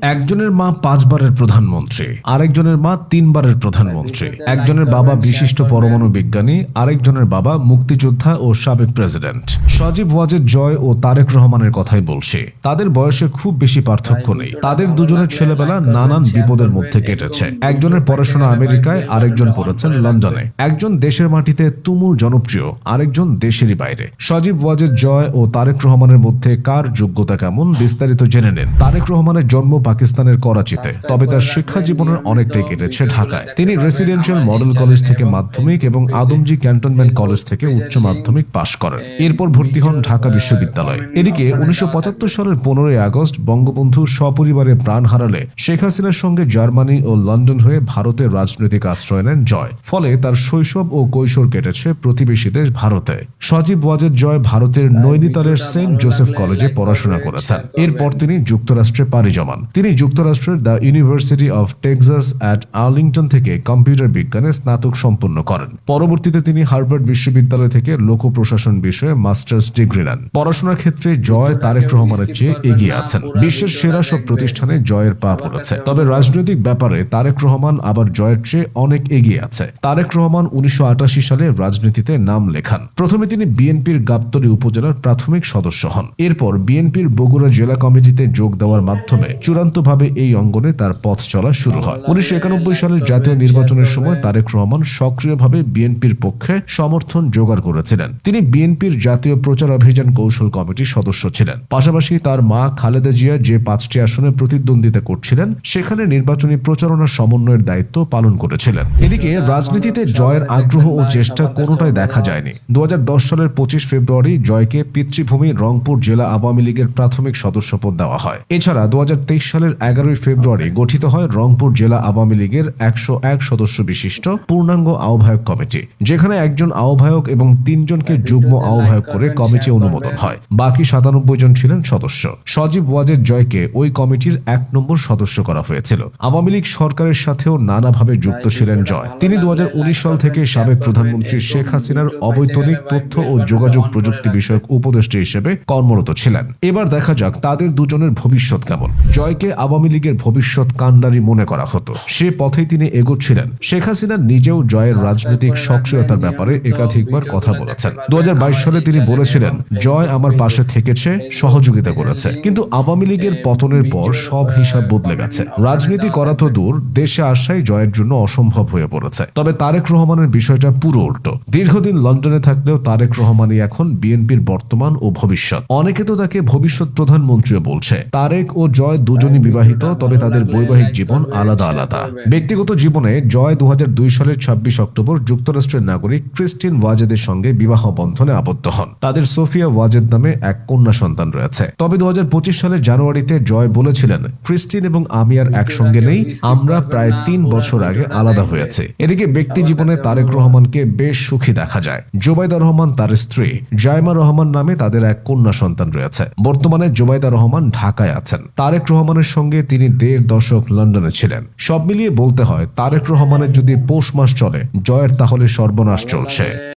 একজনের মা 5 বারের প্রধানমন্ত্রী, আরেকজনের মা 3 বারের প্রধানমন্ত্রী। একজনের বাবা বিশিষ্ট পরমাণু বিজ্ঞানী, আরেকজনের বাবা মুক্তিযোদ্ধা ও সাবেক প্রেসিডেন্ট। সজীব ওয়াজেদ জয় ও তারেক রহমানের কথাই বলছি। তাদের বয়সে খুব বেশি পার্থক্য নেই। তাদের দুজনের ছেলেবেলা নানান বিপদের মধ্যে কেটেছে। একজনের পড়াশোনা আমেরিকায়, আরেকজন পড়েছেন লন্ডনে। একজন দেশের মাটিতে তুমুল জনপ্রিয়, আরেকজন দেশেরই বাইরে। সজীব ওয়াজেদ জয় ও তারেক রহমানের মধ্যে কার যোগ্যতা কেমন, বিস্তারিত জেনে নিন। তারেক রহমানের জন্ম পাকিস্তানের করাচিতে, তবে তার শিক্ষা জীবনের অনেকটাই কেটেছে ঢাকায়। তিনি রেসিডেন্সিয়াল মডেল কলেজ থেকে মাধ্যমিক এবং আদমজী ক্যান্টনমেন্ট কলেজ থেকে উচ্চ মাধ্যমিক পাশ করেন। এরপর ভর্তি হন ঢাকা বিশ্ববিদ্যালয়ে। এদিকে 1975 সালের 15ই আগস্ট বঙ্গবন্ধু সপরিবারে প্রাণ হারালে শেখ হাসিনার সঙ্গে জার্মানি ও লন্ডন হয়ে ভারতে রাজনৈতিক আশ্রয় নেন জয়। ফলে তার শৈশব ও কৈশোর কেটেছে প্রতিবেশী দেশ ভারতে। সজীব ওয়াজেদ জয় ভারতের নৈনিতালের সেন্ট জোসেফ কলেজে পড়াশোনা করেছেন। এরপর তিনি যুক্তরাষ্ট্রে পাড়ি জমান। তিনি যুক্তরাষ্ট্রের the university of Texas at Arlington থেকে কম্পিউটার বিজ্ঞানে স্নাতক সম্পন্ন করেন। পরবর্তীতে তিনি হার্ভার্ড বিশ্ববিদ্যালয় থেকে লোক প্রশাসন বিষয়ে মাস্টার্স ডিগ্রি নেন। পড়াশোনার ক্ষেত্রে জয় তারেক রহমানের চেয়ে এগিয়ে আছেন। বিশ্বের সেরা সব প্রতিষ্ঠানে জয়ের পা পড়েছে। তবে রাজনৈতিক ব্যাপারে তারেক রহমান আবার জয়ের চেয়ে অনেক এগিয়ে আছে। তারেক রহমান 1988 সালে রাজনীতিতে নাম লেখান। প্রথমে তিনি বিএনপির গাবতলী উপজেলার প্রাথমিক সদস্য হন। এরপর বিএনপির বগুড়া জেলা কমিটিতে যোগ দেওয়ার মাধ্যমে চূড়ান্তভাবে এই অঙ্গনে তার পথ চলা শুরু হয়। 1991 সালের জাতীয় নির্বাচনের সময় তারেক রহমান সক্রিয়ভাবে বিএনপির পক্ষে সমর্থন জোগাড় করেছিলেন। তিনি বিএনপির জাতীয় প্রচার অভিযান কৌশল কমিটির সদস্য ছিলেন। পাশাপাশি তার মা খালেদা জিয়া যে 5টি আসনে প্রতিদ্বন্দ্বিতা করছিলেন, সেখানে নির্বাচনী প্রচারণা সমন্বয়ের দায়িত্ব পালন করেছিলেন। এদিকে রাজনীতিতে জয়ের আগ্রহ ও চেষ্টা কোনোটাই দেখা যায়নি। 2010 সালের 25 ফেব্রুয়ারি জয়কে পিতৃভূমি রংপুর জেলা আওয়ামী লীগের প্রাথমিক সদস্যপদ দেওয়া হয়। এছাড়া 2023 সালের 11 ফেব্রুয়ারি গঠিত হয় রংপুর জেলা আওয়ামী লীগের 101 সদস্য বিশিষ্ট পূর্ণাঙ্গ আহ্বায়ক কমিটি, যেখানে একজন আহ্বায়ক এবং 3 জনকে যুগ্ম আহ্বায়ক করে কমিটি অনুমোদন হয়। বাকি 97 জন ছিলেন সদস্য। সজীব ওয়াজেদ জয়কে ওই কমিটির 1 নম্বর সদস্য করা হয়েছিল। আওয়ামী লীগ সরকারের সাথেও নানাভাবে যুক্ত ছিলেন জয়। তিনি 2019 সাল থেকে সাবেক প্রধানমন্ত্রী শেখ হাসিনার অবৈতনিক তথ্য ও যোগাযোগ প্রযুক্তি বিষয়ক উপদেষ্টা হিসেবে কর্মরত ছিলেন। এবার দেখা যাক তাদের দুজনের ভবিষ্যৎ কেমন। জয়কে আওয়ামী লীগের ভবিষ্যৎ কাণ্ডারি মনে করা হতো। সে পথেই তিনি এগোচ্ছিলেন। শেখ হাসিনা নিজেও জয়ের রাজনৈতিক সক্রিয়তার ব্যাপারে একাধিকবার কথা বলেছেন। 2022 সালে তিনি বলেছিলেন, জয় আমার পাশে থেকেছে, সহযোগিতা করেছে, কিন্তু আওয়ামী লীগের পতনের পর সব হিসাব বদলে গেছে। রাজনীতি করা তো দূর, দেশে আসাই জয়ের জন্য অসম্ভব হয়ে পড়েছে। তবে তারেক রহমানের বিষয়টা পুরো উল্টো। দীর্ঘদিন লন্ডনে থাকলেও তারেক রহমানই এখন বিএনপির বর্তমান ও ভবিষ্যৎ। অনেকে তো তাকে ভবিষ্যৎ প্রধানমন্ত্রীও বলছে। তারেক ও জয় দুজনই বিবাহিত, তবে তাদের বৈবাহিক জীবন আলাদা আলাদা। ব্যক্তিগত জীবনে জয় 2002 সালের 26 অক্টোবর যুক্তরাষ্ট্রের নাগরিক ক্রিস্টিন ওয়াজেদের সঙ্গে বিবাহ বন্ধনে আবদ্ধ হন। তাদের সোফিয়া ওয়াজেদ নামে এক কন্যা সন্তান রয়েছে। তবে 2025 সালের জানুয়ারিতে জয় বলেছিলেন, ক্রিস্টিন এবং আমি আর একসঙ্গে নেই, আমরা প্রায় 3 বছর আগে আলাদা হয়েছে। এদিকে ব্যক্তি জীবনে তারেক রহমানকে বেশ সুখী দেখা যায়। জোবাইদা রহমান তার স্ত্রী, জাইমা রহমান নামে তাদের এক কন্যা সন্তান রয়েছে। বর্তমানে জোবাইদা রহমান ঢাকায় আছেন। তারেক রহমানের সঙ্গে তিনি 1.5 দশক লন্ডনে ছিলেন। সব মিলিয়ে বলতে হয়, তারেক রহমানের যদি পৌষ মাস চলে, জয়ের তাহলে সর্বনাশ চলছে।